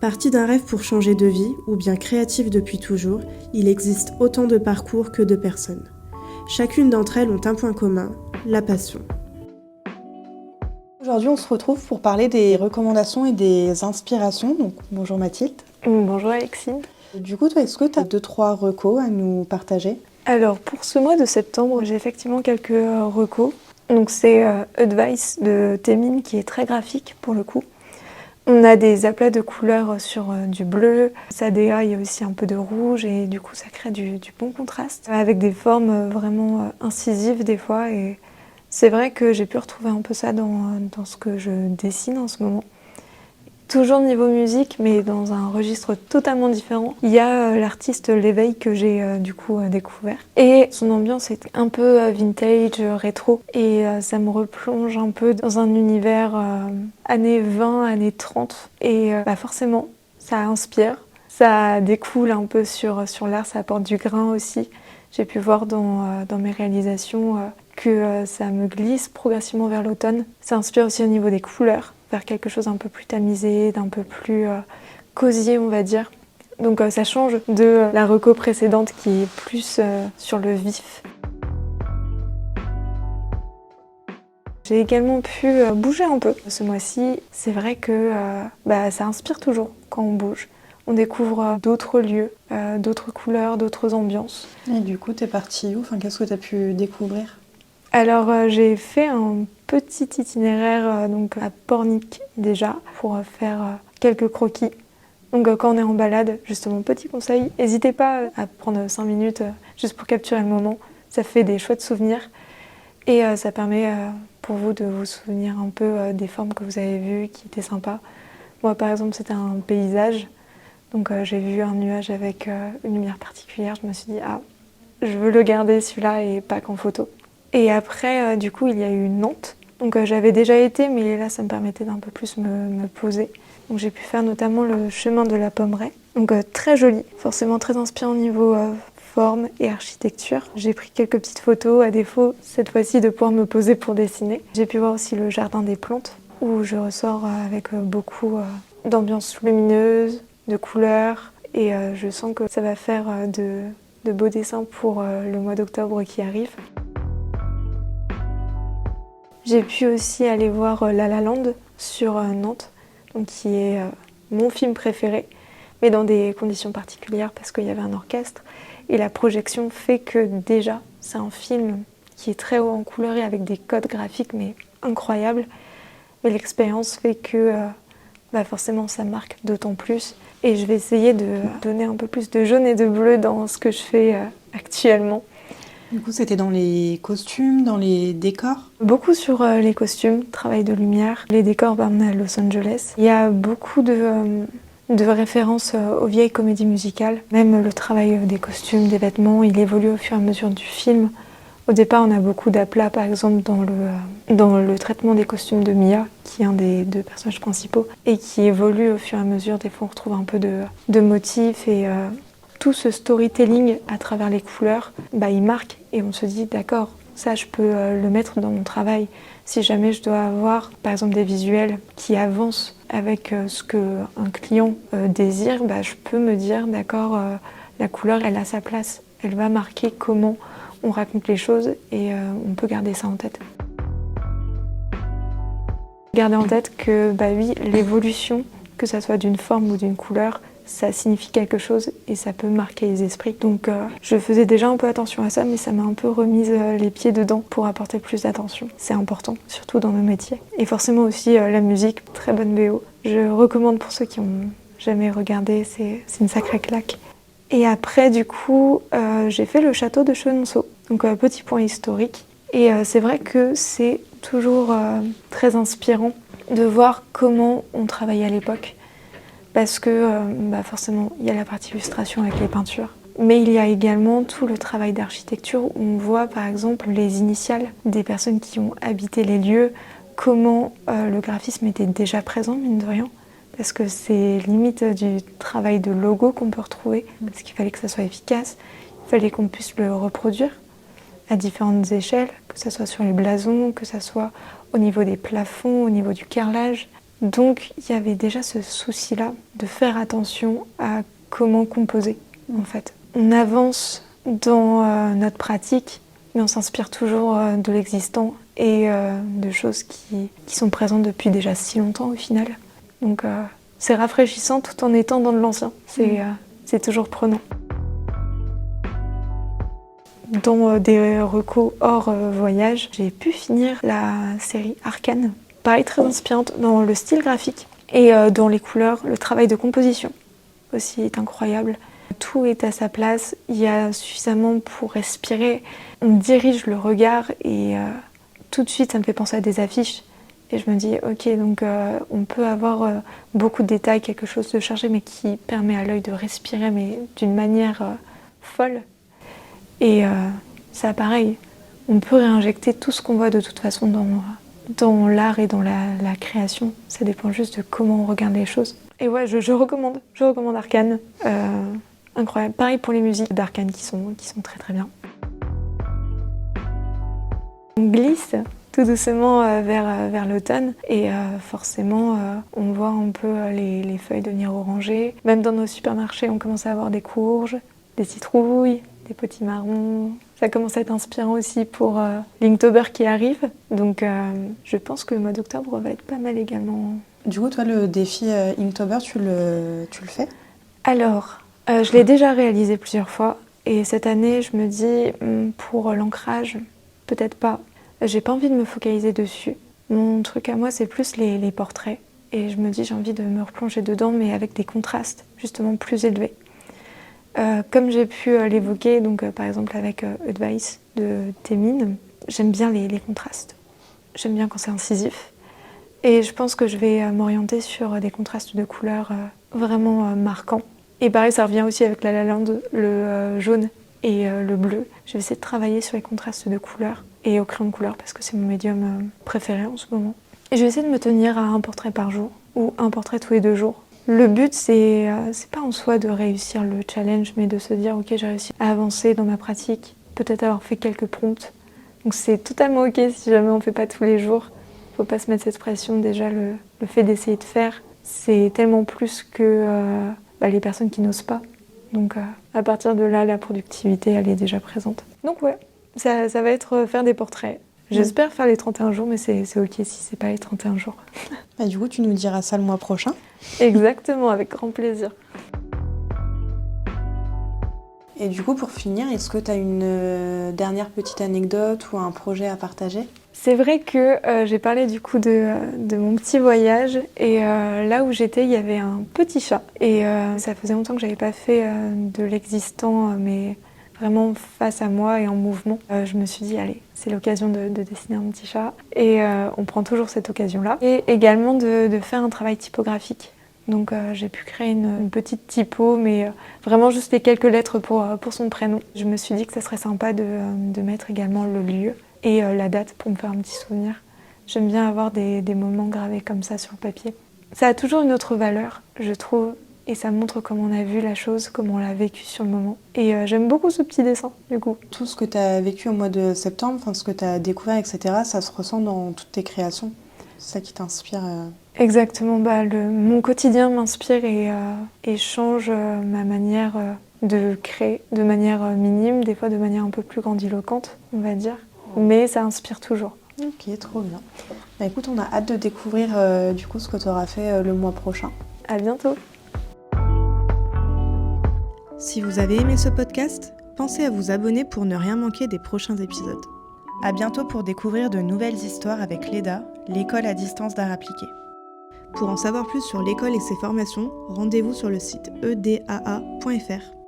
Parti d'un rêve pour changer de vie, ou bien créatif depuis toujours, il existe autant de parcours que de personnes. Chacune d'entre elles ont un point commun, la passion. Aujourd'hui, on se retrouve pour parler des recommandations et des inspirations. Donc, bonjour Mathilde. Bonjour Alexine. Du coup, toi, est-ce que tu as 2-3 recos à nous partager ? Alors, pour ce mois de septembre, j'ai effectivement quelques recos. Donc, c'est Advice de Témine qui est très graphique pour le coup. On a des aplats de couleurs sur du bleu. Sadea, il y a aussi un peu de rouge et du coup, ça crée du bon contraste avec des formes vraiment incisives des fois. Et c'est vrai que j'ai pu retrouver un peu ça dans ce que je dessine en ce moment. Toujours niveau musique, mais dans un registre totalement différent. Il y a l'artiste L'Éveil que j'ai découvert. Et son ambiance est un peu vintage, rétro. Et ça me replonge un peu dans un univers années 20, années 30. Et forcément, ça inspire. Ça découle un peu sur l'art, ça apporte du grain aussi. J'ai pu voir dans mes réalisations que ça me glisse progressivement vers l'automne. Ça inspire aussi au niveau des couleurs, vers quelque chose d'un peu plus tamisé, d'un peu plus cosy, on va dire. Donc ça change de la reco précédente qui est plus sur le vif. J'ai également pu bouger un peu ce mois-ci. C'est vrai que ça inspire toujours quand on bouge. On découvre d'autres lieux, d'autres couleurs, d'autres ambiances. Et du coup, t'es partie où ? Qu'est-ce que tu as pu découvrir ? Alors j'ai fait un petit itinéraire à Pornic déjà pour faire quelques croquis. Donc quand on est en balade, justement, petit conseil, n'hésitez pas à prendre 5 minutes juste pour capturer le moment. Ça fait des chouettes souvenirs et ça permet pour vous de vous souvenir un peu des formes que vous avez vues qui étaient sympas. Moi par exemple c'était un paysage, donc j'ai vu un nuage avec une lumière particulière. Je me suis dit je veux le garder celui-là et pas qu'en photo. Et après, du coup, il y a eu Nantes. Donc j'avais déjà été, mais là, ça me permettait d'un peu plus me poser. Donc j'ai pu faire notamment le chemin de la Pommeraye. Donc très joli, forcément très inspirant au niveau forme et architecture. J'ai pris quelques petites photos, à défaut, cette fois-ci, de pouvoir me poser pour dessiner. J'ai pu voir aussi le jardin des plantes, où je ressors avec beaucoup d'ambiance lumineuse, de couleurs. Et je sens que ça va faire de beaux dessins pour le mois d'octobre qui arrive. J'ai pu aussi aller voir La La Land sur Nantes, donc qui est mon film préféré, mais dans des conditions particulières parce qu'il y avait un orchestre. Et la projection fait que déjà, c'est un film qui est très haut en couleur et avec des codes graphiques mais incroyables. Mais l'expérience fait que forcément ça marque d'autant plus. Et je vais essayer de donner un peu plus de jaune et de bleu dans ce que je fais actuellement. Du coup, c'était dans les costumes, dans les décors ? Beaucoup sur les costumes, travail de lumière. Les décors, on est à Los Angeles. Il y a beaucoup de références aux vieilles comédies musicales. Même le travail des costumes, des vêtements, il évolue au fur et à mesure du film. Au départ, on a beaucoup d'aplats, par exemple, dans le traitement des costumes de Mia, qui est un des 2 personnages principaux, et qui évolue au fur et à mesure. Des fois, on retrouve un peu de motifs et tout ce storytelling à travers les couleurs, il marque et on se dit d'accord, ça je peux le mettre dans mon travail. Si jamais je dois avoir par exemple des visuels qui avancent avec ce qu'un client désire, je peux me dire d'accord, la couleur elle a sa place, elle va marquer comment on raconte les choses et on peut garder ça en tête. Garder en tête que oui, l'évolution, que ça soit d'une forme ou d'une couleur, ça signifie quelque chose et ça peut marquer les esprits. Donc je faisais déjà un peu attention à ça, mais ça m'a un peu remise les pieds dedans pour apporter plus d'attention. C'est important, surtout dans nos métiers. Et forcément aussi la musique, très bonne BO. Je recommande pour ceux qui n'ont jamais regardé, c'est une sacrée claque. Et après, du coup, j'ai fait le château de Chenonceau, donc petit point historique. Et c'est vrai que c'est toujours très inspirant de voir comment on travaillait à l'époque. Parce que forcément, il y a la partie illustration avec les peintures. Mais il y a également tout le travail d'architecture où on voit par exemple les initiales des personnes qui ont habité les lieux, comment le graphisme était déjà présent, mine de rien. Parce que c'est limite du travail de logo qu'on peut retrouver, parce qu'il fallait que ça soit efficace, il fallait qu'on puisse le reproduire à différentes échelles, que ce soit sur les blasons, que ce soit au niveau des plafonds, au niveau du carrelage. Donc il y avait déjà ce souci-là de faire attention à comment composer en fait. On avance dans notre pratique, mais on s'inspire toujours de l'existant et de choses qui sont présentes depuis déjà si longtemps au final. Donc c'est rafraîchissant tout en étant dans de l'ancien. C'est toujours prenant. Dans des recos hors voyage, j'ai pu finir la série Arcane. Pareil, très inspirante dans le style graphique et dans les couleurs, le travail de composition aussi est incroyable. Tout est à sa place, il y a suffisamment pour respirer. On dirige le regard et tout de suite ça me fait penser à des affiches. Et je me dis, ok, donc on peut avoir beaucoup de détails, quelque chose de chargé, mais qui permet à l'œil de respirer, mais d'une manière folle. Et ça, pareil, on peut réinjecter tout ce qu'on voit de toute façon dans l'art et dans la création. Ça dépend juste de comment on regarde les choses. Et ouais, je recommande Arcane. Incroyable. Pareil pour les musiques d'Arcane qui sont très très bien. On glisse tout doucement vers l'automne et forcément on voit un peu les feuilles devenir orangées. Même dans nos supermarchés on commence à avoir des courges, des citrouilles, des petits marrons. Ça commence à être inspirant aussi pour l'Inktober qui arrive. Donc je pense que le mois d'octobre va être pas mal également. Du coup toi le défi Inktober tu le fais ? Alors je l'ai déjà réalisé plusieurs fois et cette année je me dis pour l'ancrage peut-être pas. J'ai pas envie de me focaliser dessus. Mon truc à moi, c'est plus les portraits. Et je me dis, j'ai envie de me replonger dedans, mais avec des contrastes justement plus élevés. Comme j'ai pu l'évoquer, donc par exemple avec Advice de Temin, j'aime bien les contrastes. J'aime bien quand c'est incisif. Et je pense que je vais m'orienter sur des contrastes de couleurs vraiment marquants. Et pareil, ça revient aussi avec La La Land, le jaune et le bleu. Je vais essayer de travailler sur les contrastes de couleurs et au crayon de couleur parce que c'est mon médium préféré en ce moment. Et je vais essayer de me tenir à un portrait par jour ou un portrait tous les 2 jours. Le but, c'est pas en soi de réussir le challenge, mais de se dire ok, j'ai réussi à avancer dans ma pratique, peut-être avoir fait quelques prompts. Donc c'est totalement ok si jamais on fait pas tous les jours. Faut pas se mettre cette pression. Déjà le fait d'essayer de faire, c'est tellement plus que les personnes qui n'osent pas. Donc à partir de là, la productivité, elle est déjà présente. Donc ouais. Ça va être faire des portraits. J'espère faire les 31 jours, mais c'est ok si c'est pas les 31 jours. Du coup, tu nous diras ça le mois prochain. Exactement, avec grand plaisir. Et du coup, pour finir, est-ce que tu as une dernière petite anecdote ou un projet à partager ? C'est vrai que j'ai parlé du coup de mon petit voyage et là où j'étais, il y avait un petit chat. Et ça faisait longtemps que j'avais pas fait de l'existant, mais vraiment face à moi et en mouvement. Je me suis dit, allez, c'est l'occasion de dessiner un petit chat. Et on prend toujours cette occasion-là. Et également de faire un travail typographique. Donc j'ai pu créer une petite typo, mais vraiment juste les quelques lettres pour son prénom. Je me suis dit que ça serait sympa de mettre également le lieu et la date pour me faire un petit souvenir. J'aime bien avoir des moments gravés comme ça sur le papier. Ça a toujours une autre valeur, je trouve. Et ça montre comment on a vu la chose, comment on l'a vécu sur le moment. Et j'aime beaucoup ce petit dessin, du coup. Tout ce que tu as vécu au mois de septembre, ce que tu as découvert, etc., ça se ressent dans toutes tes créations. C'est ça qui t'inspire Exactement. Mon quotidien m'inspire et change ma manière de créer de manière minime, des fois de manière un peu plus grandiloquente, on va dire. Mais ça inspire toujours. Ok, trop bien. Écoute, on a hâte de découvrir du coup ce que tu auras fait le mois prochain. À bientôt. Si vous avez aimé ce podcast, pensez à vous abonner pour ne rien manquer des prochains épisodes. À bientôt pour découvrir de nouvelles histoires avec l'EDA, l'école à distance d'art appliqué. Pour en savoir plus sur l'école et ses formations, rendez-vous sur le site edaa.fr.